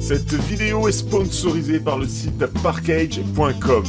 Cette vidéo est sponsorisée par le site parkage.com.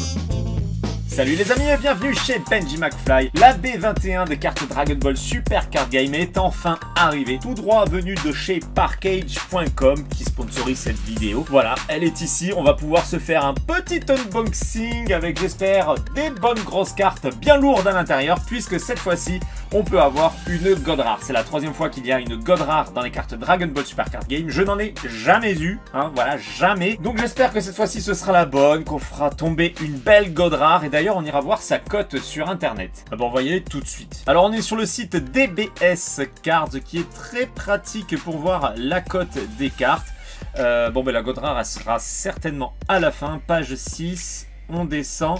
Salut les amis et bienvenue chez Benji McFly. La B21 de cartes Dragon Ball Super Card Game est enfin arrivée, tout droit venue de chez parkage.com qui sponsorise cette vidéo. Voilà, elle est ici, on va pouvoir se faire un petit unboxing avec, j'espère, des bonnes grosses cartes bien lourdes à l'intérieur, puisque cette fois-ci, on peut avoir une God Rare. C'est la troisième fois qu'il y a une God Rare dans les cartes Dragon Ball Super Card Game. Je n'en ai jamais eu, hein, voilà, jamais. Donc j'espère que cette fois-ci ce sera la bonne, qu'on fera tomber une belle God Rare. Et d'ailleurs, on ira voir sa cote sur internet. Bon, voyez tout de suite. Alors, on est sur le site DBS Cards qui est très pratique pour voir la cote des cartes. Bon, ben la God Rare, elle sera certainement à la fin. Page 6, on descend.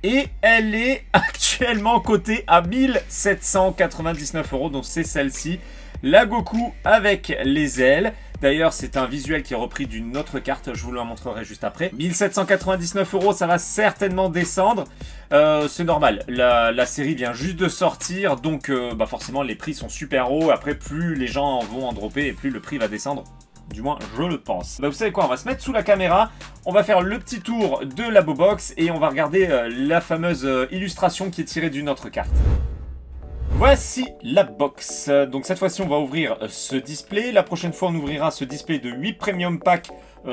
Et elle est actuellement cotée à 1799 €, donc c'est celle-ci. La Goku avec les ailes. D'ailleurs, c'est un visuel qui est repris d'une autre carte, je vous la montrerai juste après. 1799 €, ça va certainement descendre. C'est normal, la série vient juste de sortir, donc bah forcément les prix sont super hauts. Après, plus les gens vont en dropper et plus le prix va descendre. Du moins, je le pense. Bah, vous savez quoi, on va se mettre sous la caméra, on va faire le petit tour de la Bobox et on va regarder la fameuse illustration qui est tirée d'une autre carte. Voici la box. Donc cette fois-ci, on va ouvrir ce display. La prochaine fois, on ouvrira ce display de 8 Premium Pack,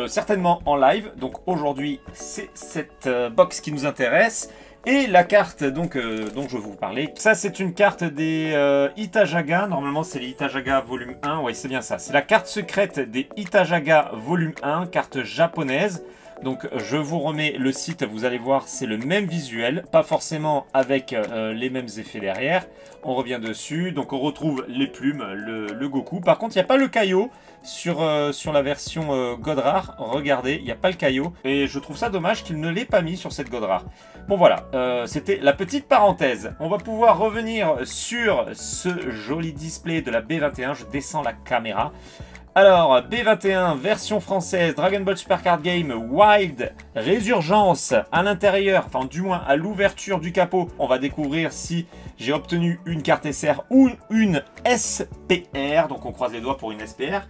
certainement en live. Donc aujourd'hui, c'est cette box qui nous intéresse. Et la carte donc, dont je vais vous parler, ça c'est une carte des Itajaga, normalement c'est les Itajaga volume 1, oui c'est bien ça. C'est la carte secrète des Itajaga volume 1, carte japonaise. Donc je vous remets le site, vous allez voir c'est le même visuel, pas forcément avec les mêmes effets derrière. On revient dessus, donc on retrouve les plumes, le Goku. Par contre il n'y a pas le Kaio sur la version God Rare, regardez, il n'y a pas le Kaio. Et je trouve ça dommage qu'il ne l'ait pas mis sur cette God Rare. Bon voilà, c'était la petite parenthèse. On va pouvoir revenir sur ce joli display de la B21, je descends la caméra. Alors, B21, version française, Dragon Ball Super Card Game, Wild, Résurgence, à l'intérieur, enfin du moins à l'ouverture du capot, on va découvrir si j'ai obtenu une carte SR ou une SPR, donc on croise les doigts pour une SPR,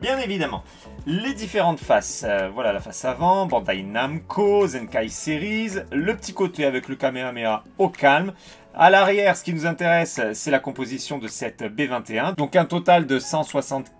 bien évidemment. Les différentes faces, voilà la face avant, Bandai Namco, Zenkai Series, le petit côté avec le Kamehameha au calme. À l'arrière, ce qui nous intéresse, c'est la composition de cette B21, donc un total de 164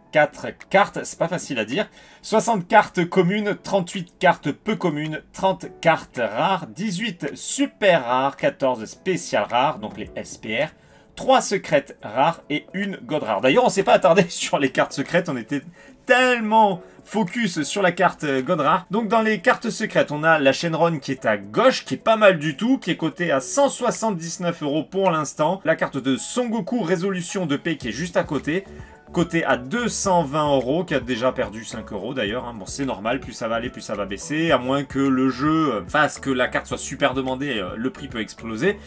cartes, c'est pas facile à dire. 60 cartes communes, 38 cartes peu communes, 30 cartes rares, 18 super rares, 14 spéciales rares, donc les SPR, 3 secrètes rares et une God Rare. D'ailleurs, on s'est pas attardé sur les cartes secrètes, on était tellement focus sur la carte God Rare. Donc dans les cartes secrètes, on a la Shenron qui est à gauche, qui est pas mal du tout, qui est cotée à 179 € pour l'instant. La carte de Son Goku Résolution de paix qui est juste à côté, coté à 220 €, qui a déjà perdu 5 € d'ailleurs. Hein. Bon, c'est normal, plus ça va aller, plus ça va baisser. À moins que le jeu fasse que la carte soit super demandée, le prix peut exploser.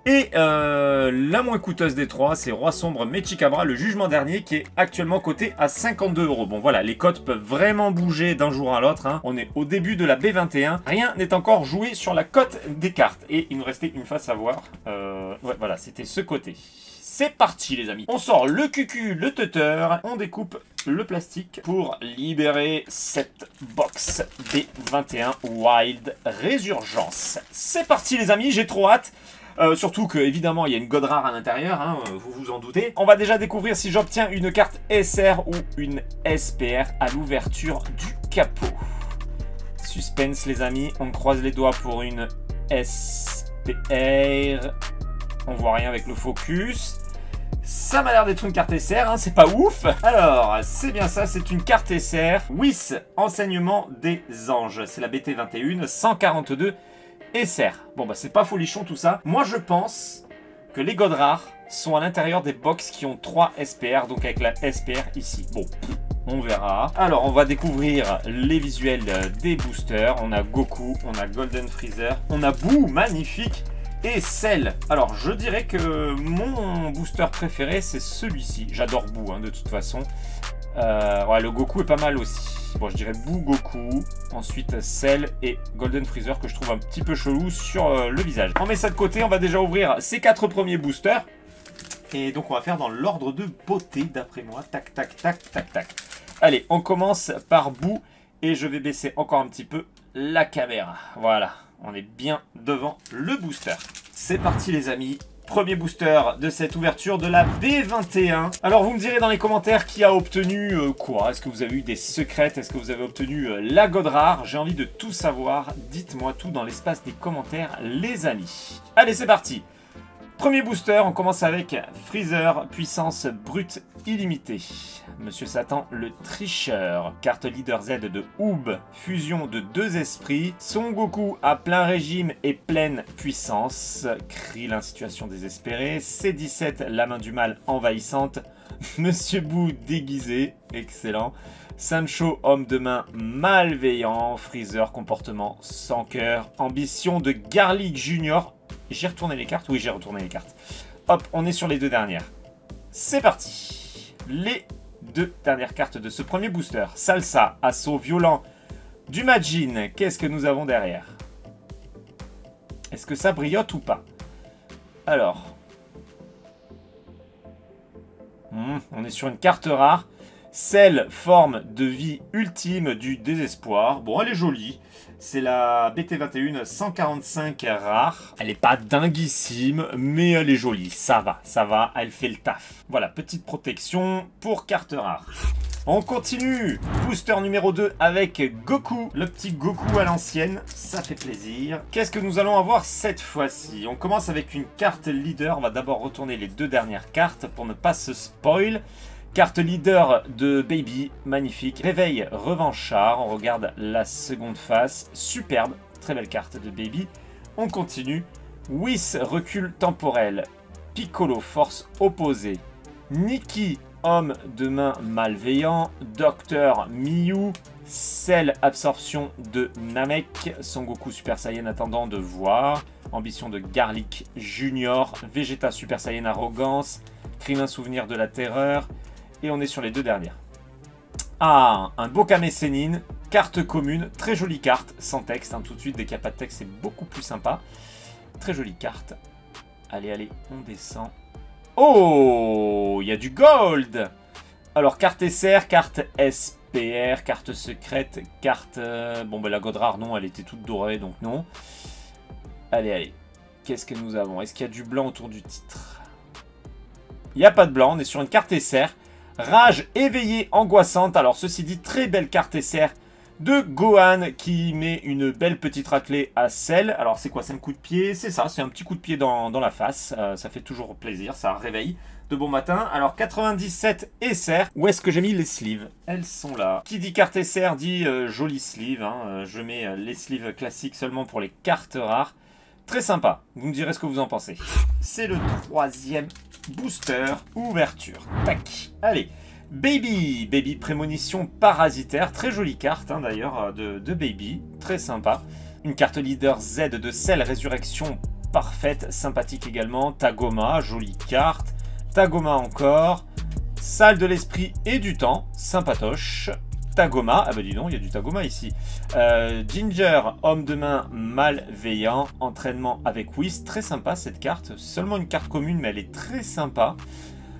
Et la moins coûteuse des trois, c'est Roi Sombre Mechikabra, le jugement dernier, qui est actuellement coté à 52 €. Bon voilà, les cotes peuvent vraiment bouger d'un jour à l'autre. Hein. On est au début de la B21. Rien n'est encore joué sur la cote des cartes. Et il nous restait une face à voir. Ouais, voilà, c'était ce côté. C'est parti les amis. On sort le cucu, le tuteur, on découpe le plastique pour libérer cette box B21 Wild Résurgence. C'est parti les amis, j'ai trop hâte. Surtout que évidemment il y a une God Rare à l'intérieur, hein, vous vous en doutez. On va déjà découvrir si j'obtiens une carte SR ou une SPR à l'ouverture du capot. Suspense les amis, on croise les doigts pour une SPR. On voit rien avec le focus. Ça m'a l'air d'être une carte SR, hein, c'est pas ouf. Alors, c'est bien ça, c'est une carte SR. WIS, Enseignement des Anges. C'est la BT21, 142 SR. Bon, bah c'est pas folichon tout ça. Moi, je pense que les God Rares sont à l'intérieur des box qui ont 3 SPR, donc avec la SPR ici. Bon, on verra. Alors, on va découvrir les visuels des boosters. On a Goku, on a Golden Freezer, on a Boo, magnifique. Et Cell. Alors je dirais que mon booster préféré c'est celui-ci. J'adore Boo hein, de toute façon. Ouais, le Goku est pas mal aussi. Bon, je dirais Boo, Goku. Ensuite Cell et Golden Freezer que je trouve un petit peu chelou sur le visage. On met ça de côté. On va déjà ouvrir ces 4 premiers boosters. Et donc on va faire dans l'ordre de beauté d'après moi. Tac, tac, tac, tac, tac. Allez, on commence par Boo Et je vais baisser encore un petit peu la caméra. Voilà, on est bien devant le booster. C'est parti les amis. Premier booster de cette ouverture de la B21. Alors vous me direz dans les commentaires qui a obtenu quoi? Est-ce que vous avez eu des secrètes? Est-ce que vous avez obtenu la god rare? J'ai envie de tout savoir. Dites-moi tout dans l'espace des commentaires les amis. Allez c'est parti. Premier booster, on commence avec Freezer, puissance brute illimitée. Monsieur Satan, le tricheur. Carte leader Z de Oob, fusion de 2 esprits. Son Goku à plein régime et pleine puissance. Krillin, situation désespérée. C17, la main du mal envahissante. Monsieur Boo déguisé, excellent. Sancho, homme de main malveillant. Freezer, comportement sans cœur. Ambition de Garlic Junior. J'ai retourné les cartes? Oui, j'ai retourné les cartes. Hop, on est sur les 2 dernières. C'est parti. Les 2 dernières cartes de ce premier booster. Salsa, assaut violent du Majin. Qu'est-ce que nous avons derrière? Est-ce que ça briote ou pas? Alors. On est sur une carte rare. Celle, forme de vie ultime du désespoir. Bon, elle est jolie. C'est la BT21 145 rare. Elle n'est pas dinguissime, mais elle est jolie. Ça va, elle fait le taf. Voilà, petite protection pour carte rare. On continue. Booster numéro 2 avec Goku. Le petit Goku à l'ancienne. Ça fait plaisir. Qu'est-ce que nous allons avoir cette fois-ci? On commence avec une carte leader. On va d'abord retourner les 2 dernières cartes pour ne pas se spoil. Carte leader de Baby, magnifique. Réveil revanchard, on regarde la seconde face. Superbe, très belle carte de Baby. On continue. Whis, recul temporel. Piccolo, force opposée. Nikki, homme de main malveillant. Docteur Miyu. Cell, absorption de Namek. Son Goku Super Saiyan attendant de voir. Ambition de Garlic Junior. Vegeta Super Saiyan arrogance. Krillin souvenir de la terreur. Et on est sur les 2 dernières. Ah, un beau Kame Sennin, carte commune, très jolie carte, sans texte, hein, tout de suite, dès qu'il n'y a pas de texte, c'est beaucoup plus sympa. Très jolie carte. Allez, allez, on descend. Oh, il y a du gold. Alors, carte SR, carte SPR, carte secrète, carte... Bon, ben la god rare, non, elle était toute dorée, donc non. Allez, allez. Qu'est-ce que nous avons? Est-ce qu'il y a du blanc autour du titre? Il n'y a pas de blanc, on est sur une carte SR. Rage éveillée angoissante. Alors ceci dit, très belle carte SR de Gohan qui met une belle petite raclée à Cell. Alors c'est quoi? C'est un coup de pied? C'est ça, c'est un petit coup de pied dans la face. Ça fait toujours plaisir, ça réveille de bon matin. Alors 97 SR. Où est-ce que j'ai mis les sleeves? Elles sont là. Qui dit carte SR dit jolie sleeve. Hein. Je mets les sleeves classiques seulement pour les cartes rares. Très sympa. Vous me direz ce que vous en pensez. C'est le 3e booster, ouverture. Tac. Allez, Baby. Baby, prémonition parasitaire. Très jolie carte hein, d'ailleurs de Baby. Très sympa. Une carte leader Z de Cell, résurrection parfaite. Sympathique également. Tagoma, jolie carte. Tagoma encore. Salle de l'esprit et du temps. Sympatoche. Tagoma, ah bah dis donc, il y a du Tagoma ici. Ginger, homme de main malveillant, entraînement avec Whis, très sympa cette carte, seulement une carte commune mais elle est très sympa.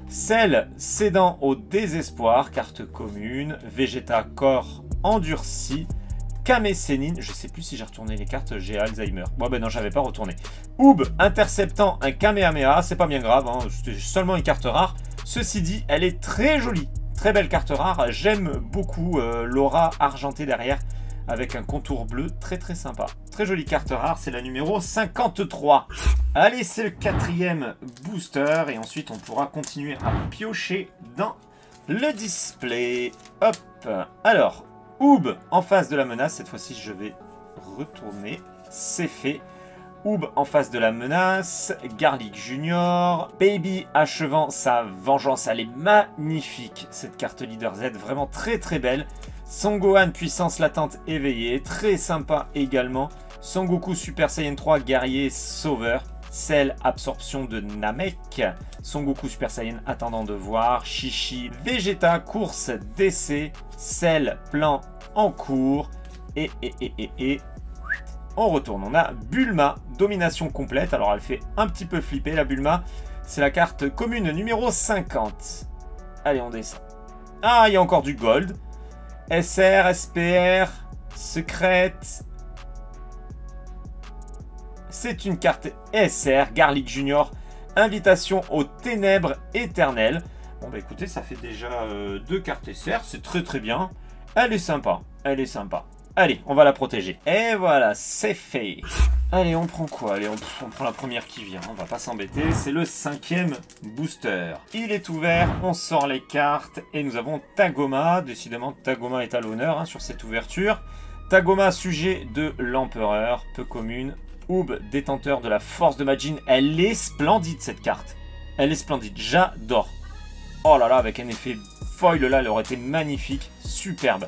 Cell, cédant au désespoir, carte commune. Vegeta, corps endurci. Kame Sennin, je sais plus si j'ai retourné les cartes, j'ai Alzheimer. Bon ben non, j'avais pas retourné. Oob, interceptant un Kamehameha, c'est pas bien grave, hein, c'était seulement une carte rare. Ceci dit, elle est très jolie. Très belle carte rare, j'aime beaucoup l'aura argentée derrière avec un contour bleu, très très sympa. Très jolie carte rare, c'est la numéro 53. Allez, c'est le 4e booster et ensuite on pourra continuer à piocher dans le display. Hop, alors, Oob en face de la menace, cette fois-ci je vais retourner, c'est fait. Oob en face de la menace, Garlic Junior, Baby achevant sa vengeance, elle est magnifique cette carte leader Z, vraiment très très belle. Son Gohan puissance latente éveillée, très sympa également. Son Goku Super Saiyan 3 guerrier sauveur, Cell absorption de Namek, Son Goku Super Saiyan attendant de voir, Chichi Vegeta course d'essai, Cell plan en cours et on retourne, on a Bulma, domination complète. Alors elle fait un petit peu flipper la Bulma. C'est la carte commune numéro 50. Allez, on descend. Ah, il y a encore du gold. SR, SPR, secrète. C'est une carte SR, Garlic Junior, invitation aux ténèbres éternelles. Bon bah écoutez, ça fait déjà 2 cartes SR, c'est très très bien. Elle est sympa, elle est sympa. Allez, on va la protéger. Et voilà, c'est fait. Allez, on prend quoi? Allez, on prend la première qui vient, on va pas s'embêter. C'est le 5e booster. Il est ouvert, on sort les cartes et nous avons Tagoma. Décidément, Tagoma est à l'honneur sur cette ouverture. Tagoma, sujet de l'empereur, peu commune. Oub, détenteur de la force de Majin. Elle est splendide cette carte. Elle est splendide, j'adore. Oh là là, avec un effet foil là, elle aurait été magnifique, superbe.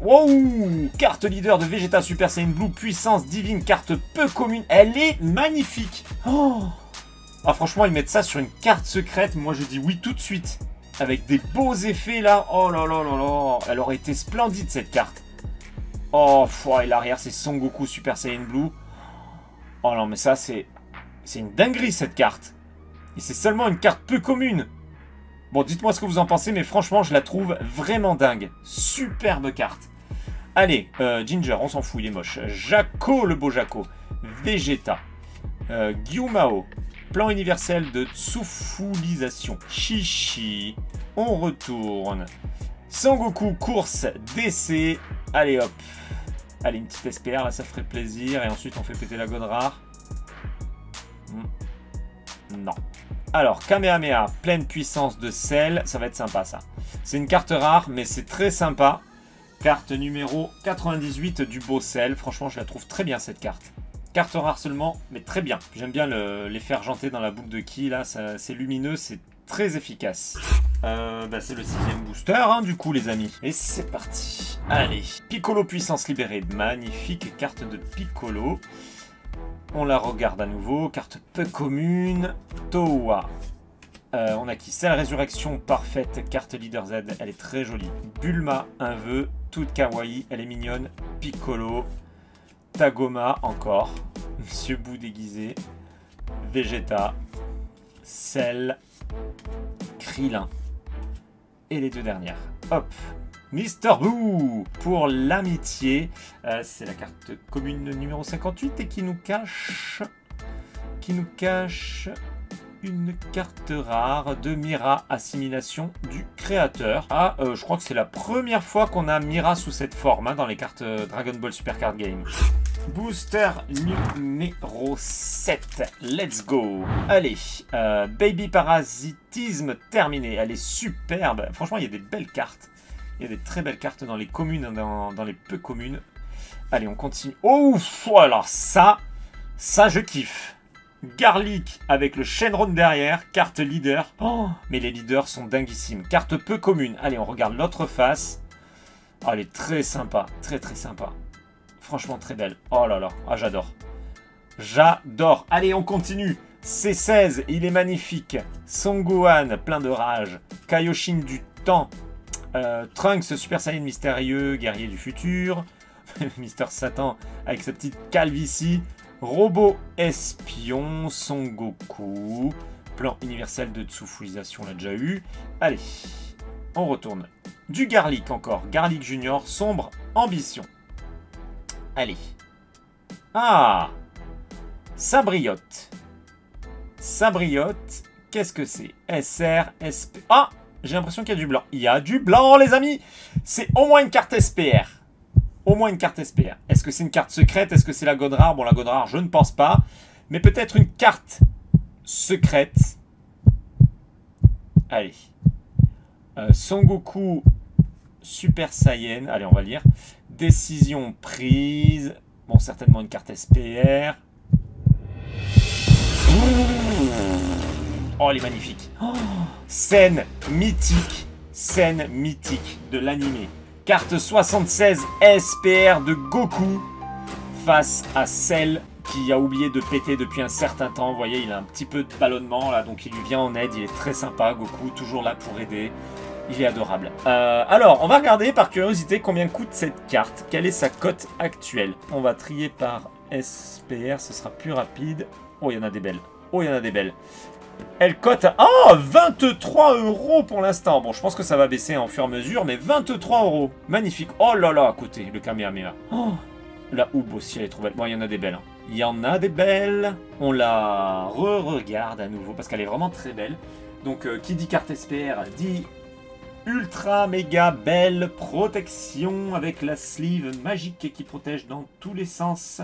Wow, carte leader de Vegeta Super Saiyan Blue, puissance divine, carte peu commune. Elle est magnifique. Oh. Ah franchement, ils mettent ça sur une carte secrète. Moi, je dis oui tout de suite. Avec des beaux effets là. Oh là là là là. Elle aurait été splendide cette carte. Oh, et l'arrière, c'est Son Goku Super Saiyan Blue. Oh non, mais ça, c'est une dinguerie cette carte. Et c'est seulement une carte peu commune. Bon, dites-moi ce que vous en pensez, mais franchement, je la trouve vraiment dingue. Superbe carte. Allez, Ginger, on s'en fout, il est moche. Jaco, le beau Jaco. Vegeta. Gyumao. Plan universel de Tsufulisation. Chichi. On retourne. Sangoku, course, DC. Allez, hop. Allez, une petite SPR, là, ça ferait plaisir. Et ensuite, on fait péter la Godrar. Non. Alors, Kamehameha, pleine puissance de sel, ça va être sympa ça. C'est une carte rare, mais c'est très sympa. Carte numéro 98 du beau sel. Franchement, je la trouve très bien cette carte. Carte rare seulement, mais très bien. J'aime bien l'effet argenté dans la boucle de Ki, là, c'est lumineux, c'est très efficace. C'est le 6e booster, du coup, les amis. Et c'est parti. Allez, Piccolo puissance libérée. Magnifique carte de Piccolo. On la regarde à nouveau. Carte peu commune. Towa. On a qui? Celle résurrection parfaite. Carte leader Z. Elle est très jolie. Bulma, un vœu. Toute kawaii. Elle est mignonne. Piccolo. Tagoma, encore. Monsieur Bou déguisé. Vegeta. Cell. Krillin. Et les 2 dernières. Hop. Mister Boo pour l'amitié. C'est la carte commune numéro 58 et qui nous cache une carte rare de Mira, assimilation du créateur. Ah, je crois que c'est la première fois qu'on a Mira sous cette forme dans les cartes Dragon Ball Super Card Game. Booster numéro 7. Let's go. Allez, Baby Parasitisme terminé. Elle est superbe. Franchement, il y a des belles cartes. Il y a des très belles cartes dans les communes, dans les peu communes. Allez, on continue. Oh, alors ça je kiffe. Garlic avec le Shenron derrière, carte leader. Oh, mais les leaders sont dinguissimes. Carte peu commune. Allez, on regarde l'autre face. Oh, elle est très sympa, très très sympa. Franchement, très belle. Oh là là, ah, j'adore. J'adore. Allez, on continue. C16, il est magnifique. Son Gohan, plein de rage. Kaioshin du temps. Trunks, Super Saiyan mystérieux, guerrier du futur. Mister Satan avec sa petite calvitie. Robot espion, Son Goku. Plan universel de Tsufulisation, on l'a déjà eu. Allez, on retourne. Du Garlic encore. Garlic Junior, sombre ambition. Allez. Ah, Sabriote. Sabriote, qu'est-ce que c'est? SR, SP... Ah, j'ai l'impression qu'il y a du blanc. Il y a du blanc, les amis. C'est au moins une carte SPR. Au moins une carte SPR. Est-ce que c'est une carte secrète? Est-ce que c'est la Godrar? Bon, la Godrar, je ne pense pas. Mais peut-être une carte secrète. Allez. Son Goku Super Saiyan. Allez, on va lire. Décision prise. Bon, certainement une carte SPR. Oh, elle est magnifique. Oh, scène mythique de l'animé. Carte 76 SPR de Goku face à celle qui a oublié de péter depuis un certain temps. Vous voyez, il a un petit peu de ballonnement là, donc il lui vient en aide. Il est très sympa, Goku, toujours là pour aider. Il est adorable. Alors, on va regarder par curiosité combien coûte cette carte. Quelle est sa cote actuelle? On va trier par SPR, ce sera plus rapide. Oh, il y en a des belles. Oh, il y en a des belles. Elle cote à... Oh, 23 € pour l'instant. Bon, je pense que ça va baisser en fur et à mesure, mais 23 €. Magnifique. Oh là là, à côté, le Kamehameha. Oh, la Houble aussi, elle est trop belle. Bon, il y en a des belles. Hein. Il y en a des belles. On la re-regarde à nouveau, parce qu'elle est vraiment très belle. Donc, qui dit carte SPR, dit ultra méga belle protection avec la sleeve magique qui protège dans tous les sens.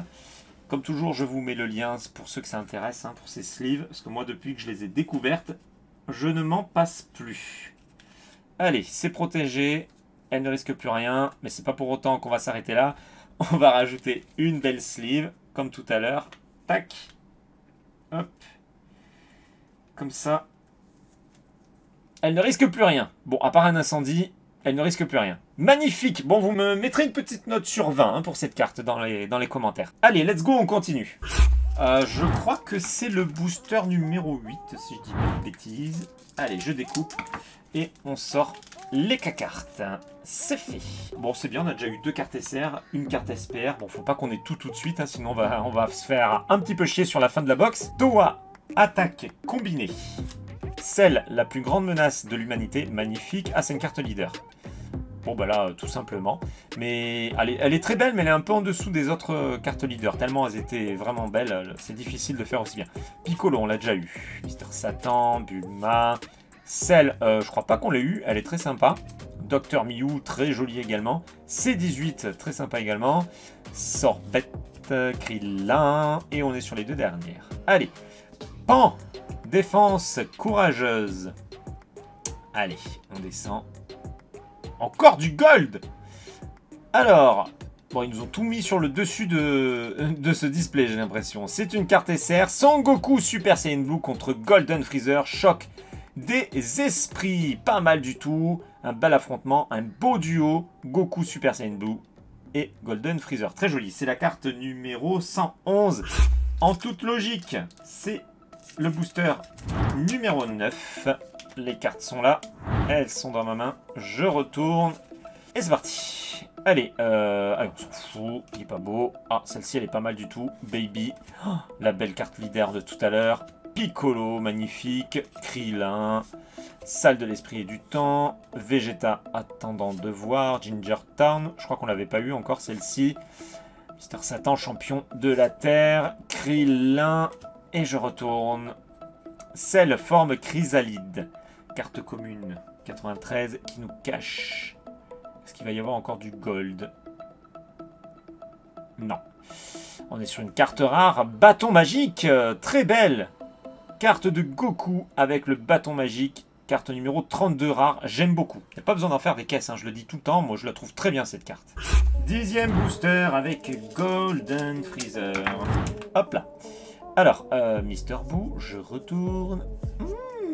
Comme toujours, je vous mets le lien pour ceux que ça intéresse, hein, pour ces sleeves. Parce que moi, depuis que je les ai découvertes, je ne m'en passe plus. Allez, c'est protégé. Elle ne risque plus rien. Mais c'est pas pour autant qu'on va s'arrêter là. On va rajouter une belle sleeve, comme tout à l'heure. Tac. Hop. Comme ça. Elle ne risque plus rien. Bon, à part un incendie, elle ne risque plus rien. Magnifique. Bon, vous me mettrez une petite note sur 20 hein, pour cette carte dans les commentaires. Allez, let's go, on continue. Je crois que c'est le booster numéro 8, si je dis pas de bêtises. Allez, je découpe et on sort les cartes. C'est fait. Bon, c'est bien, on a déjà eu 2 cartes SR, une carte SPR. Bon, faut pas qu'on ait tout de suite, hein, sinon on va se faire un petit peu chier sur la fin de la box. Toa, attaque combinée. Celle, la plus grande menace de l'humanité, magnifique. Ah, c'est une carte leader. Bon, bah là, tout simplement. Mais elle est très belle, mais elle est un peu en dessous des autres cartes leader. Tellement elles étaient vraiment belles, c'est difficile de faire aussi bien. Piccolo, on l'a déjà eu. Mister Satan, Bulma. Celle, je crois pas qu'on l'ait eu, elle est très sympa. Dr Mew, très jolie également. C18, très sympa également. Sorbet, Krillin. Et on est sur les 2 dernières. Allez. Pan, défense courageuse. Allez, on descend. Encore du gold. Alors, bon, ils nous ont tout mis sur le dessus de ce display, j'ai l'impression. C'est une carte SR. Son Goku Super Saiyan Blue contre Golden Freezer. Choc des esprits. Pas mal du tout. Un bel affrontement. Un beau duo. Goku Super Saiyan Blue et Golden Freezer. Très joli. C'est la carte numéro 111. En toute logique, c'est le booster numéro 9. Les cartes sont là. Elles sont dans ma main. Je retourne. Et c'est parti. Allez, allez, on s'en fout. Il est pas beau. Ah, celle-ci, elle est pas mal du tout. Baby. Oh, la belle carte leader de tout à l'heure. Piccolo, magnifique. Krillin. Salle de l'esprit et du temps. Vegeta, attendant de voir. Ginger Town. Je crois qu'on l'avait pas eu encore, celle-ci. Mister Satan, champion de la Terre. Krillin. Et je retourne. Celle forme chrysalide. Carte commune 93 qui nous cache. Est-ce qu'il va y avoir encore du gold? Non. On est sur une carte rare. Bâton magique. Très belle. Carte de Goku avec le bâton magique. Carte numéro 32 rare. J'aime beaucoup. Il n'y a pas besoin d'en faire des caisses. Hein, je le dis tout le temps. Moi, je la trouve très bien cette carte. 10e booster avec Golden Freezer. Hop là. Alors, Mister Boo, je retourne.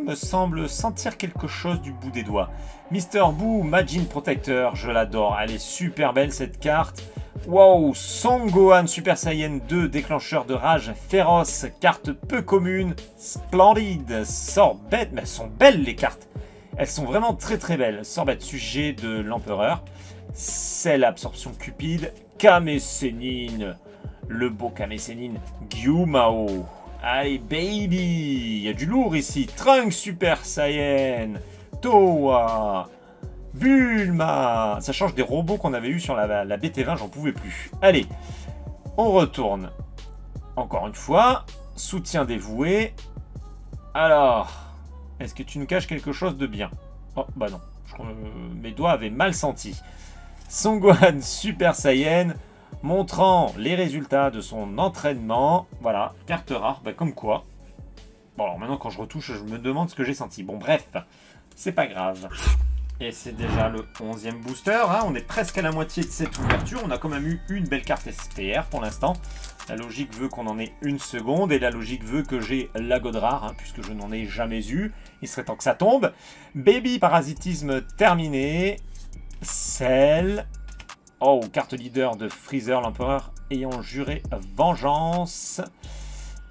Me semble sentir quelque chose du bout des doigts. Mister Boo, Majin Protector, je l'adore. Elle est super belle cette carte. Wow, Son Gohan Super Saiyan 2, déclencheur de rage féroce, carte peu commune, splendide. Sorbet, mais elles sont belles les cartes. Elles sont vraiment très très belles. Sorbet, sujet de l'empereur. Celle absorption cupide. Kame Sennin. Le beau Kame Sennin. Gyumao. Allez, baby. Il y a du lourd ici. Trunks Super Saiyan. Toa. Bulma. Ça change des robots qu'on avait eu sur la BT20. J'en pouvais plus. Allez, on retourne. Encore une fois. Soutien dévoué. Alors, est-ce que tu nous caches quelque chose de bien? Oh, bah non. Mes doigts avaient mal senti. Son Gohan Super Saiyan. Montrant les résultats de son entraînement. Voilà, carte rare, bah comme quoi. Bon, alors maintenant quand je retouche, je me demande ce que j'ai senti. Bon, bref, c'est pas grave. Et c'est déjà le 11e booster. Hein. On est presque à la moitié de cette ouverture. On a quand même eu une belle carte SPR pour l'instant. La logique veut qu'on en ait une seconde. Et la logique veut que j'ai la god rare, hein, puisque je n'en ai jamais eu. Il serait temps que ça tombe. Baby parasitisme terminé. Celle... Oh, carte leader de Freezer, l'empereur ayant juré vengeance.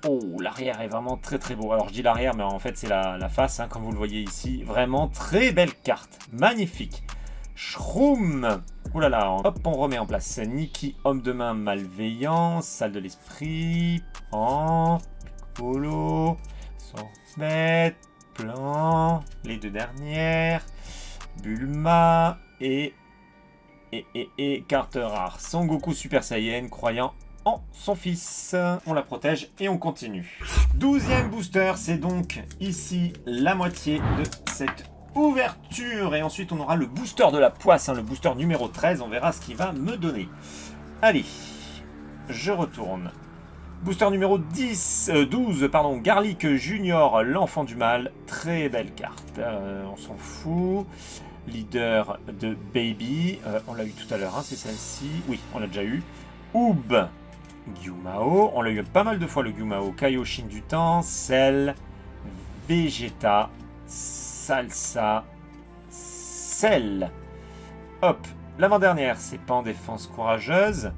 Oh, l'arrière est vraiment très très beau. Alors je dis l'arrière, mais en fait c'est la face, hein, comme vous le voyez ici. Vraiment très belle carte. Magnifique. Shroom. Ouh là là, hop, on remet en place. Nikki, homme de main malveillant. Salle de l'esprit. Pan. Piccolo. Sorbet, Plan, les deux dernières, Bulma et carte rare. Son Goku Super Saiyan croyant en son fils. On la protège et on continue. 12e booster, c'est donc ici la moitié de cette ouverture. Et ensuite on aura le booster de la poisse, hein, le booster numéro 13. On verra ce qu'il va me donner. Allez, je retourne. Booster numéro 12, pardon, Garlic Junior, l'enfant du mal. Très belle carte. On s'en fout. Leader de Baby. On l'a eu tout à l'heure, hein, c'est celle-ci. Oui, on l'a déjà eu. Oob. Gyumao. On l'a eu pas mal de fois le Gyumao. Kaioshin du temps. Cell. Vegeta. Salsa. Cell. Hop. L'avant-dernière, c'est pas en défense courageuse.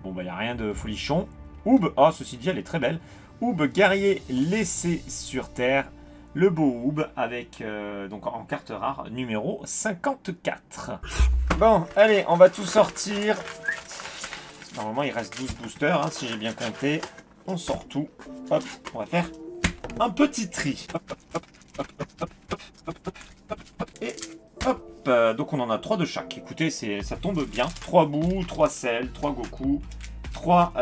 Bon, bah, il n'y a rien de folichon. Oob. Oh, ceci dit, elle est très belle. Oob, guerrier laissé sur terre. Le beau Oob avec, donc en carte rare, numéro 54. Bon, allez, on va tout sortir. Normalement, il reste 12 boosters, hein, si j'ai bien compté. On sort tout. Hop, on va faire un petit tri. Hop, hop, hop, hop, hop, hop, hop, hop, et hop. Donc, on en a 3 de chaque. Écoutez, ça tombe bien. 3 Boo, 3 Cell, 3 Goku, 3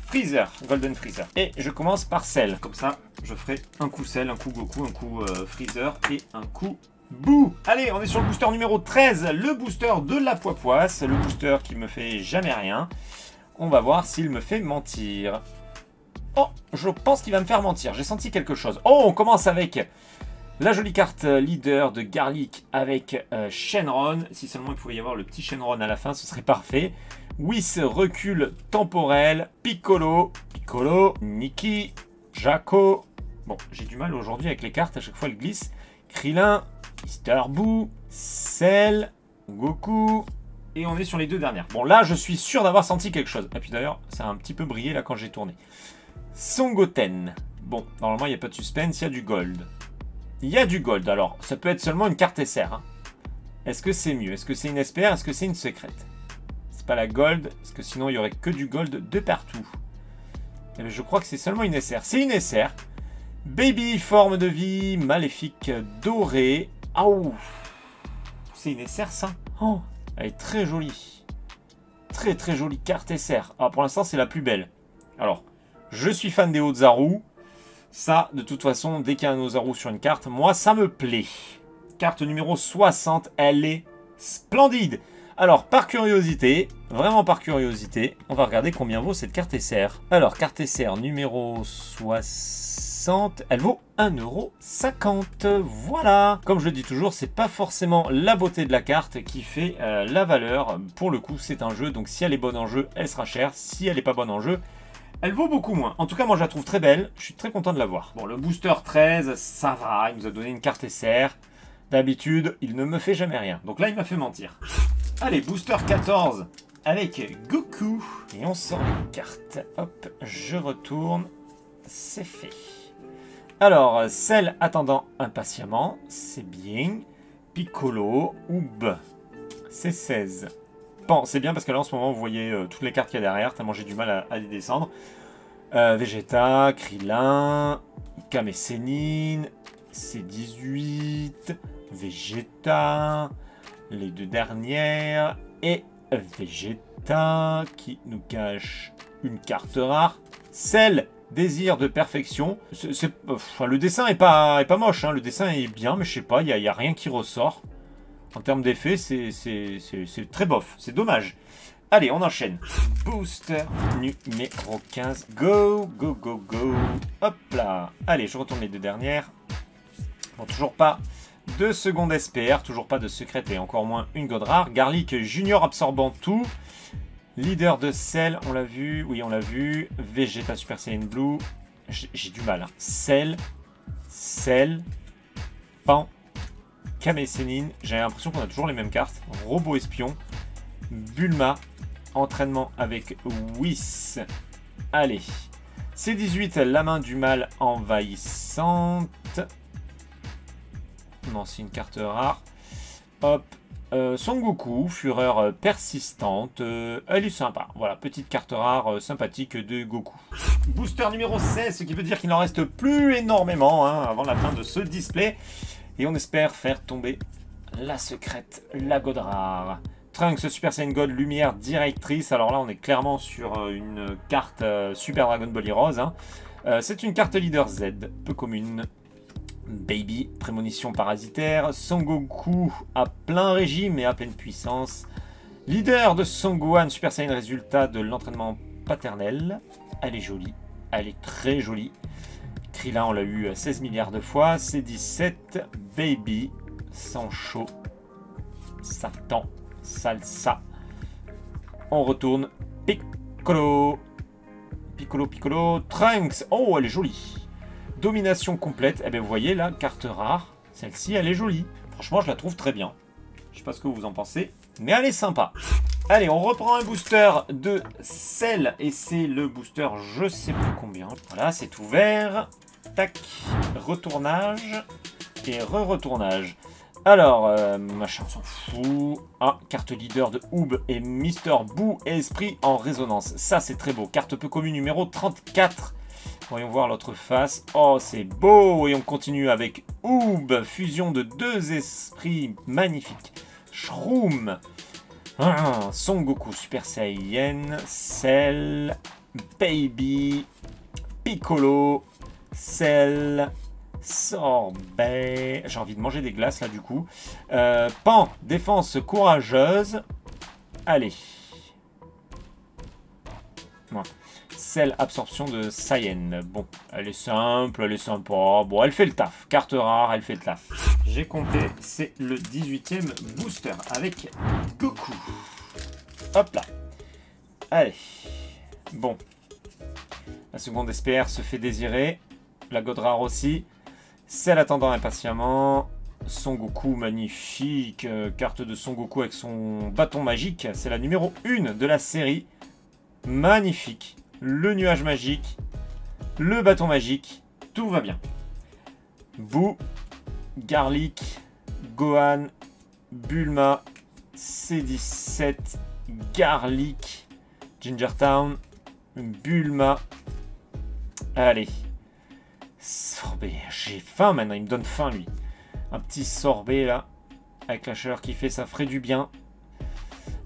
Freezer, Golden Freezer. Et je commence par Cell. Comme ça, je ferai un coup Cell, un coup Goku, un coup Freezer et un coup Boo. Allez, on est sur le booster numéro 13, le booster de la poisse, le booster qui me fait jamais rien. On va voir s'il me fait mentir. Oh, je pense qu'il va me faire mentir. J'ai senti quelque chose. Oh, on commence avec la jolie carte leader de Garlic avec Shenron. Si seulement il pouvait y avoir le petit Shenron à la fin, ce serait parfait. Whis, recul temporel. Piccolo, Nikki, Jaco. Bon, j'ai du mal aujourd'hui avec les cartes, à chaque fois elles glissent. Krillin, Mr. Boo, Cell, Goku. Et on est sur les deux dernières. Bon, là, je suis sûr d'avoir senti quelque chose. Et puis d'ailleurs, ça a un petit peu brillé là quand j'ai tourné. Son Goten. Bon, normalement, il n'y a pas de suspense, il y a du gold. Il y a du gold, alors ça peut être seulement une carte SR. Hein. Est-ce que c'est mieux? Est-ce que c'est une SPR? Est-ce que c'est une secrète? C'est pas la gold, parce que sinon il y aurait que du gold de partout. Et bien, je crois que c'est seulement une SR. C'est une SR. Baby, forme de vie, maléfique, doré. Ah, c'est une SR ça? Oh, elle est très jolie. Très très jolie carte SR. Ah, pour l'instant c'est la plus belle. Alors, je suis fan des Ozaru. Ça, de toute façon, dès qu'il y a un Ozaru sur une carte, moi, ça me plaît. Carte numéro 60, elle est splendide. Alors, par curiosité, vraiment par curiosité, on va regarder combien vaut cette carte SR. Alors, carte SR numéro 60, elle vaut 1,50 €. Voilà. Comme je le dis toujours, c'est pas forcément la beauté de la carte qui fait la valeur. Pour le coup, c'est un jeu, donc si elle est bonne en jeu, elle sera chère. Si elle n'est pas bonne en jeu, elle vaut beaucoup moins. En tout cas, moi, je la trouve très belle. Je suis très content de la voir. Bon, le booster 13, ça va. Il nous a donné une carte SR. D'habitude, il ne me fait jamais rien. Donc là, il m'a fait mentir. Allez, booster 14 avec Goku. Et on sort les cartes. Hop, je retourne. C'est fait. Alors, Cell attendant impatiemment. C'est bien. Piccolo. Oob. C'est 16. Bon, c'est bien parce que là en ce moment vous voyez toutes les cartes qu'il y a derrière, tellement j'ai du mal à les descendre. Vegeta, Krillin, Kame Sennin, C18, Vegeta, les deux dernières, et Vegeta qui nous cache une carte rare. Cell, désir de perfection. Enfin, le dessin est pas moche, hein. Le dessin est bien, mais je sais pas, il y a rien qui ressort. En termes d'effet, c'est très bof. C'est dommage. Allez, on enchaîne. Booster numéro 15. Go, go, go, go. Hop là. Allez, je retourne les deux dernières. Bon, toujours pas de seconde SPR. Toujours pas de secrète et encore moins une god rare. Garlic Junior absorbant tout. Leader de Cell, on l'a vu. Oui, on l'a vu. Vegeta Super Saiyan Blue. J'ai du mal. Hein. Cell. Pan. Kame Sennin, j'ai l'impression qu'on a toujours les mêmes cartes. Robot espion, Bulma, entraînement avec Whis. Allez, C18, la main du mal envahissante. Non, c'est une carte rare. Hop, Son Goku, fureur persistante, elle est sympa. Voilà, petite carte rare sympathique de Goku. Booster numéro 16, ce qui veut dire qu'il n'en reste plus énormément hein, avant la fin de ce display. Et on espère faire tomber la secrète, la God rare. Trunks Super Saiyan God lumière directrice. Alors là, on est clairement sur une carte Super Dragon Ball Heroes. Hein. C'est une carte leader Z, peu commune. Baby, prémonition parasitaire. Son Goku à plein régime et à pleine puissance. Leader de Son Gohan Super Saiyan, résultat de l'entraînement paternel. Elle est jolie, elle est très jolie. Krillin, on l'a eu 16 milliards de fois. C17, Baby, Sancho, Satan, Salsa. On retourne. Piccolo. Piccolo. Trunks. Oh, elle est jolie. Domination complète. Eh bien, vous voyez là, carte rare. Celle-ci, elle est jolie. Franchement, je la trouve très bien. Je sais pas ce que vous en pensez, mais elle est sympa. Allez, on reprend un booster de Cell. Et c'est le booster, je sais plus combien. Voilà, c'est ouvert. Tac. Retournage. Et re-retournage. Alors, machin, on s'en fout. Ah, carte leader de Oob et Mister Boo et Esprit en résonance. Ça, c'est très beau. Carte peu commune numéro 34. Voyons voir l'autre face. Oh, c'est beau. Et on continue avec Oob. Fusion de deux esprits magnifiques. Shroom. Son Goku Super Saiyan. Cell. Baby. Piccolo. Cell. Sorbet. J'ai envie de manger des glaces là du coup. Pan. Défense courageuse. Allez. Ouais. Celle absorption de Saiyan. Bon, elle est simple, elle est sympa. Bon, elle fait le taf. Carte rare, elle fait le taf. J'ai compté, c'est le 18e booster avec Goku. Hop là. Allez. Bon. La seconde SPR se fait désirer. La God rare aussi. Celle attendant impatiemment. Son Goku magnifique. Carte de Son Goku avec son bâton magique. C'est la numéro 1 de la série. Magnifique. Le nuage magique, le bâton magique, tout va bien. Boo, Garlic, Gohan, Bulma, C17, Garlic, Ginger Town, Bulma. Allez. Sorbet, j'ai faim maintenant, il me donne faim lui. Un petit sorbet là, avec la chaleur qui fait, ça ferait du bien.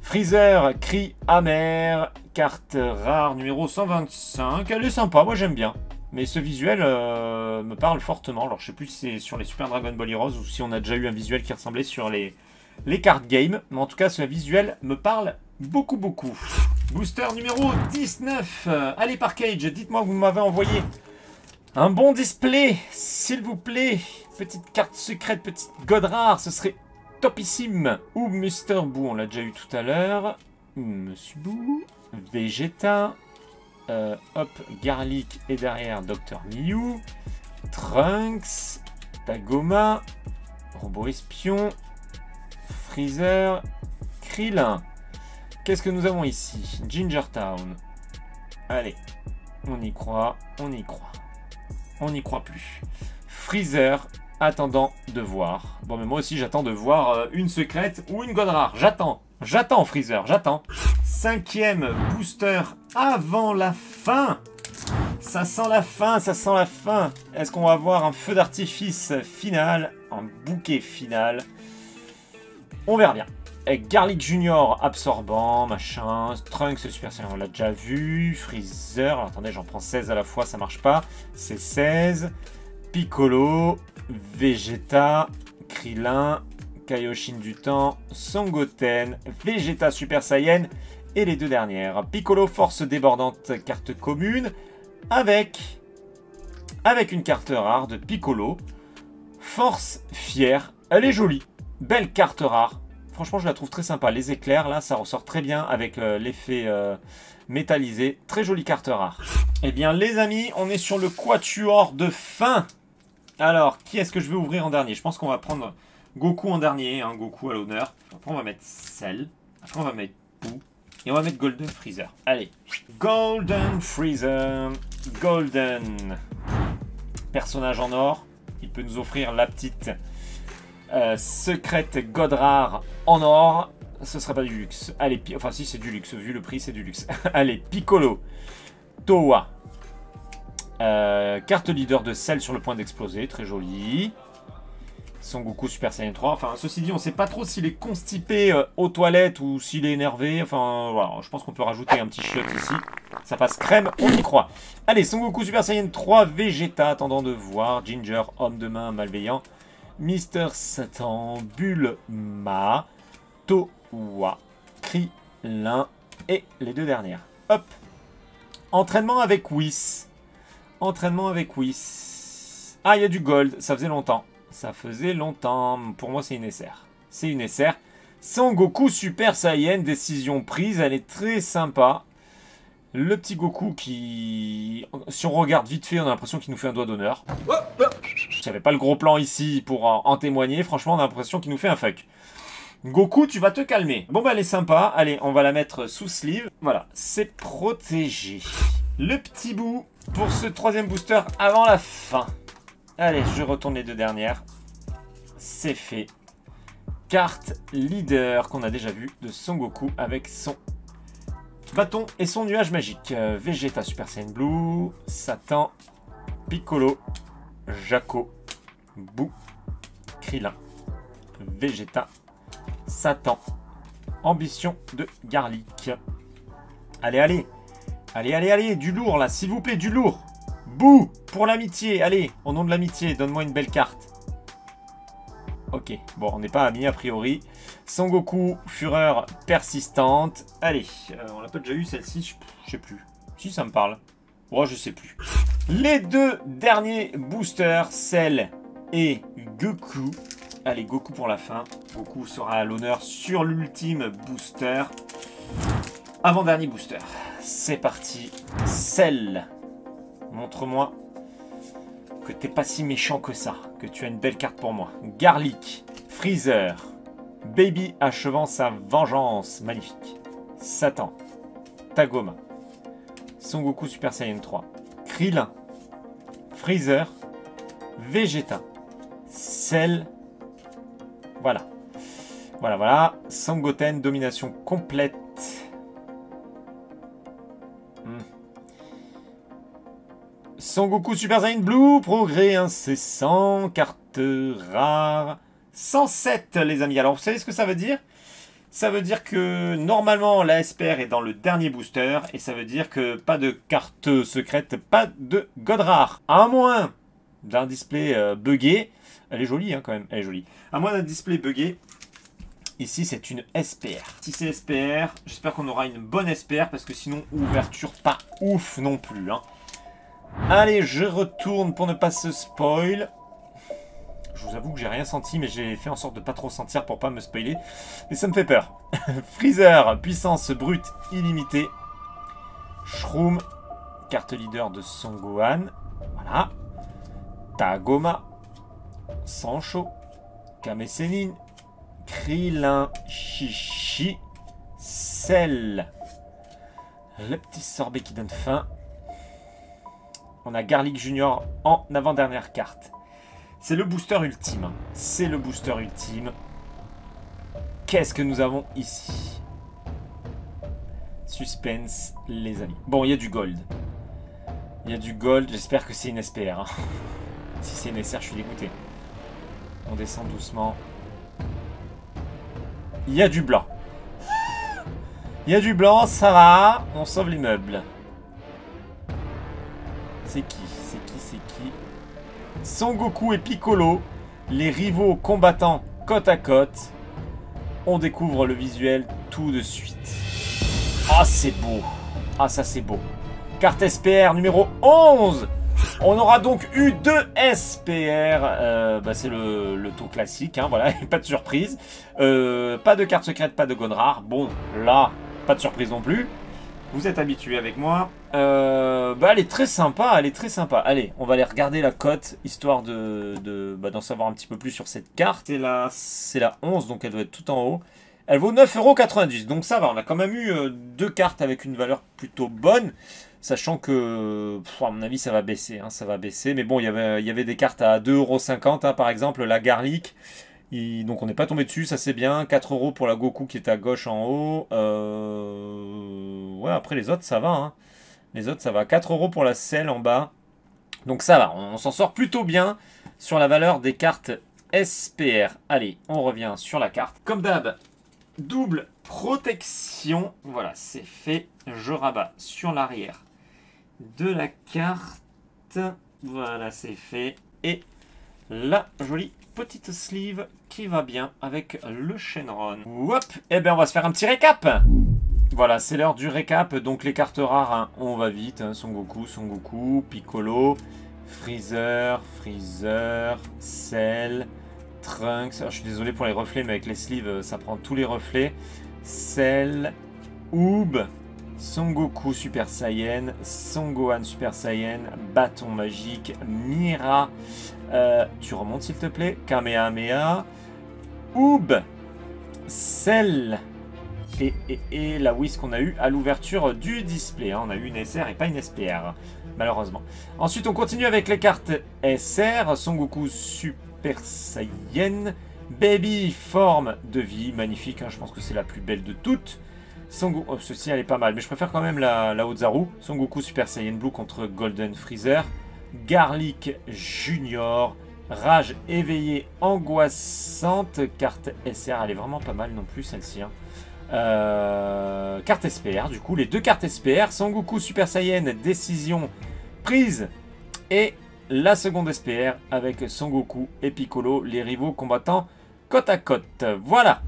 Freezer, cri amer, carte rare numéro 125. Elle est sympa, moi j'aime bien. Mais ce visuel me parle fortement. Alors je sais plus si c'est sur les Super Dragon Ball Heroes ou si on a déjà eu un visuel qui ressemblait sur les cartes game. Mais en tout cas, ce visuel me parle beaucoup. Booster numéro 19. Allez Parkage, dites-moi vous m'avez envoyé un bon display, s'il vous plaît. Petite carte secrète, petite God rare, ce serait topissime. Ou Mister Boo, on l'a déjà eu tout à l'heure. Monsieur Boo. Vegeta. Hop, Garlic et derrière Dr. Mew. Trunks. Dagoma. Robot Espion. Freezer. Krillin. Qu'est-ce que nous avons ici? Ginger Town. Allez, on y croit, on y croit. On n'y croit plus. Freezer. Attendant de voir. Bon, mais moi aussi, j'attends de voir une secrète ou une God rare. J'attends, Freezer, j'attends. 5e booster avant la fin. Ça sent la fin, ça sent la fin. Est-ce qu'on va avoir un feu d'artifice final? Un bouquet final? On verra bien. Avec Garlic Junior absorbant, machin. Trunks Super Saiyan, on l'a déjà vu. Freezer. Alors, attendez, j'en prends 16 à la fois, ça marche pas. C'est 16. Piccolo. Vegeta, Krillin, Kaioshin du temps, Son Goten, Vegeta Super Saiyan et les deux dernières. Piccolo force débordante, carte commune, avec une carte rare de Piccolo. Force fière, elle est jolie, belle carte rare. Franchement, je la trouve très sympa. Les éclairs, là, ça ressort très bien avec l'effet métallisé. Très jolie carte rare. Eh bien, les amis, on est sur le quatuor de fin. Alors, qui est-ce que je vais ouvrir en dernier? Je pense qu'on va prendre Goku en dernier, hein, Goku à l'honneur. Après, on va mettre Cell. Après, on va mettre Boo. Et on va mettre Golden Freezer. Allez. Golden Freezer. Golden. Personnage en or. Il peut nous offrir la petite Secrète Godrar en or. Ce serait pas du luxe. Allez, enfin si c'est du luxe. Vu le prix, c'est du luxe. Allez, Piccolo. Towa. Carte leader de sel sur le point d'exploser. Très joli. Son Goku Super Saiyan 3. Enfin, ceci dit, on sait pas trop s'il est constipé aux toilettes ou s'il est énervé. Enfin, voilà. Je pense qu'on peut rajouter un petit shot ici. Ça passe crème, on y croit. Allez, Son Goku Super Saiyan 3. Vegeta, attendant de voir. Ginger, homme de main malveillant. Mister Satan, Bulma. Towa, Krillin et les deux dernières. Hop. Entraînement avec Whis. Entraînement avec Whis. Ah, il y a du gold. Ça faisait longtemps. Ça faisait longtemps. Pour moi, c'est une SR. C'est une SR. Son Goku Super Saiyan. Décision prise. Elle est très sympa. Le petit Goku qui... Si on regarde vite fait, on a l'impression qu'il nous fait un doigt d'honneur. J'avais pas le gros plan ici pour en témoigner. Franchement, on a l'impression qu'il nous fait un fuck. Goku, tu vas te calmer. Bon, bah, elle est sympa. Allez, on va la mettre sous sleeve. Voilà, c'est protégé. Le petit bout pour ce troisième booster avant la fin. Allez, je retourne les deux dernières. C'est fait. Carte leader qu'on a déjà vu de Son Goku avec son bâton et son nuage magique. Vegeta Super Saiyan Blue, Satan, Piccolo, Jaco, Boo, Krillin, Vegeta, Satan, ambition de Garlic. Allez, allez. Allez, allez, allez, du lourd là, s'il vous plaît, du lourd. Bouh, pour l'amitié, allez, au nom de l'amitié, donne-moi une belle carte. Ok, bon, on n'est pas amis a priori. Son Goku, fureur persistante. Allez, on l'a pas déjà eu celle-ci, je sais plus. Si, ça me parle. Oh, je sais plus. Les deux derniers boosters, Cell et Goku. Allez, Goku pour la fin. Goku sera à l'honneur sur l'ultime booster. Avant-dernier booster. C'est parti. Cell. Montre-moi que t'es pas si méchant que ça. Que tu as une belle carte pour moi. Garlic. Freezer. Baby achevant sa vengeance. Magnifique. Satan. Tagoma. Son Goku Super Saiyan 3. Krillin. Freezer. Vegeta. Cell. Voilà. Voilà, voilà. Sangoten, domination complète. Son Goku Super Saiyan Blue, progrès incessant, carte rare. 107 les amis. Alors vous savez ce que ça veut dire? Ça veut dire que normalement la SPR est dans le dernier booster. Et ça veut dire que pas de carte secrète, pas de god rare. À moins d'un display buggé. Elle est jolie hein, quand même, elle est jolie. À moins d'un display buggé. Ici, c'est une SPR. Si c'est SPR, j'espère qu'on aura une bonne SPR parce que sinon, ouverture pas ouf non plus. Hein. Allez, je retourne pour ne pas se spoil. Je vous avoue que j'ai rien senti, mais j'ai fait en sorte de pas trop sentir pour pas me spoiler. Et ça me fait peur. Freezer, puissance brute illimitée. Shroom, carte leader de Son Gohan. Voilà. Tagoma. Sancho. Kame Sennin. Krillin, Chichi, Cell. Le petit sorbet qui donne faim. On a Garlic Junior en avant-dernière carte. C'est le booster ultime. C'est le booster ultime. Qu'est-ce que nous avons ici? Suspense, les amis. Bon, il y a du gold. Il y a du gold. J'espère que c'est une SPR. Hein. Si c'est une SR, je suis dégoûté. On descend doucement. Il y a du blanc. Il y a du blanc, ça va. On sauve l'immeuble. C'est qui? C'est qui? C'est qui? Son Goku et Piccolo, les rivaux combattants côte à côte. On découvre le visuel tout de suite. Ah, c'est beau. Ah, ça, c'est beau. Carte SPR numéro 11. On aura donc eu 2 SPR. C'est le taux classique. Hein, voilà, pas de surprise. Pas de carte secrète, pas de god rare. Bon, là, pas de surprise non plus. Vous êtes habitués avec moi. Elle est très sympa. Elle est très sympa. Allez, on va aller regarder la cote, histoire d'en savoir un petit peu plus sur cette carte. C'est la 11, donc elle doit être tout en haut. Elle vaut 9,90 €. Donc ça va, on a quand même eu 2 cartes avec une valeur plutôt bonne. Sachant que, à mon avis, ça va baisser. Hein, ça va baisser. Mais bon, il y avait des cartes à 2,50 €. Hein, par exemple, la Garlic Donc on n'est pas tombé dessus, ça c'est bien. 4 € pour la Goku qui est à gauche en haut. Ouais, après les autres ça va. Hein. Les autres ça va. 4 € pour la Cell en bas. Donc ça va, on s'en sort plutôt bien sur la valeur des cartes SPR. Allez, on revient sur la carte. Comme d'hab, double protection. Voilà, c'est fait. Je rabats sur l'arrière de la carte. Voilà, c'est fait. Et la jolie petite sleeve qui va bien avec le Shenron. Hop, et bien on va se faire un petit récap. Voilà, c'est l'heure du récap. Donc les cartes rares, hein, on va vite. Hein. Son Goku, Piccolo, Freezer, Cell, Trunks. Alors, je suis désolé pour les reflets, mais avec les sleeves, ça prend tous les reflets. Cell, Oob, Son Goku Super Saiyan, Son Gohan Super Saiyan, Bâton Magique, Mira. Tu remontes s'il te plaît. Kamehameha, Oob, Cell. Et la Whis qu'on a eu à l'ouverture du display. Hein. On a eu une SR et pas une SPR, malheureusement. Ensuite, on continue avec les cartes SR. Son Goku Super Saiyan. Baby Forme de Vie. Magnifique, hein. Je pense que c'est la plus belle de toutes. Oh, ceci, elle est pas mal. Mais je préfère quand même la Ozaru. Son Goku Super Saiyan Blue contre Golden Freezer. Garlic Junior. Rage éveillée angoissante. Carte SR, elle est vraiment pas mal non plus, celle-ci. Hein. Carte SPR, du coup, les deux cartes SPR, Son Goku Super Saiyan, décision prise, et la seconde SPR avec Son Goku et Piccolo, les rivaux combattants côte à côte. Voilà.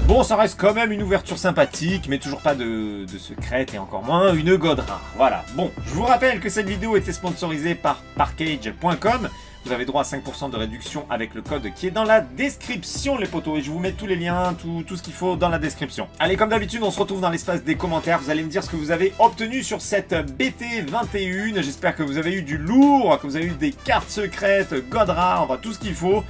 Bon, ça reste quand même une ouverture sympathique, mais toujours pas de secrète et encore moins une god rare. Voilà. Bon, je vous rappelle que cette vidéo était sponsorisée par Parkage.com. Vous avez droit à 5% de réduction avec le code qui est dans la description, les potos. Et je vous mets tous les liens, tout ce qu'il faut dans la description. Allez, comme d'habitude, on se retrouve dans l'espace des commentaires. Vous allez me dire ce que vous avez obtenu sur cette BT21. J'espère que vous avez eu du lourd, que vous avez eu des cartes secrètes, god rare, enfin tout ce qu'il faut.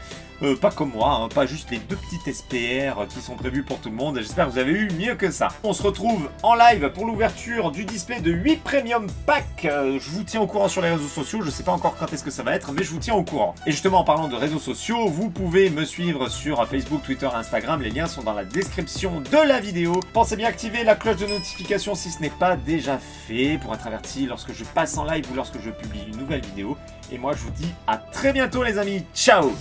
Pas comme moi, hein, pas juste les deux petites SPR qui sont prévues pour tout le monde. J'espère que vous avez eu mieux que ça. On se retrouve en live pour l'ouverture du display de 8 Premium Packs. Je vous tiens au courant sur les réseaux sociaux. Je ne sais pas encore quand est-ce que ça va être, mais je vous tiens au courant. Et justement, en parlant de réseaux sociaux, vous pouvez me suivre sur Facebook, Twitter, Instagram. Les liens sont dans la description de la vidéo. Pensez bien à activer la cloche de notification si ce n'est pas déjà fait pour être averti lorsque je passe en live ou lorsque je publie une nouvelle vidéo. Et moi, je vous dis à très bientôt, les amis. Ciao!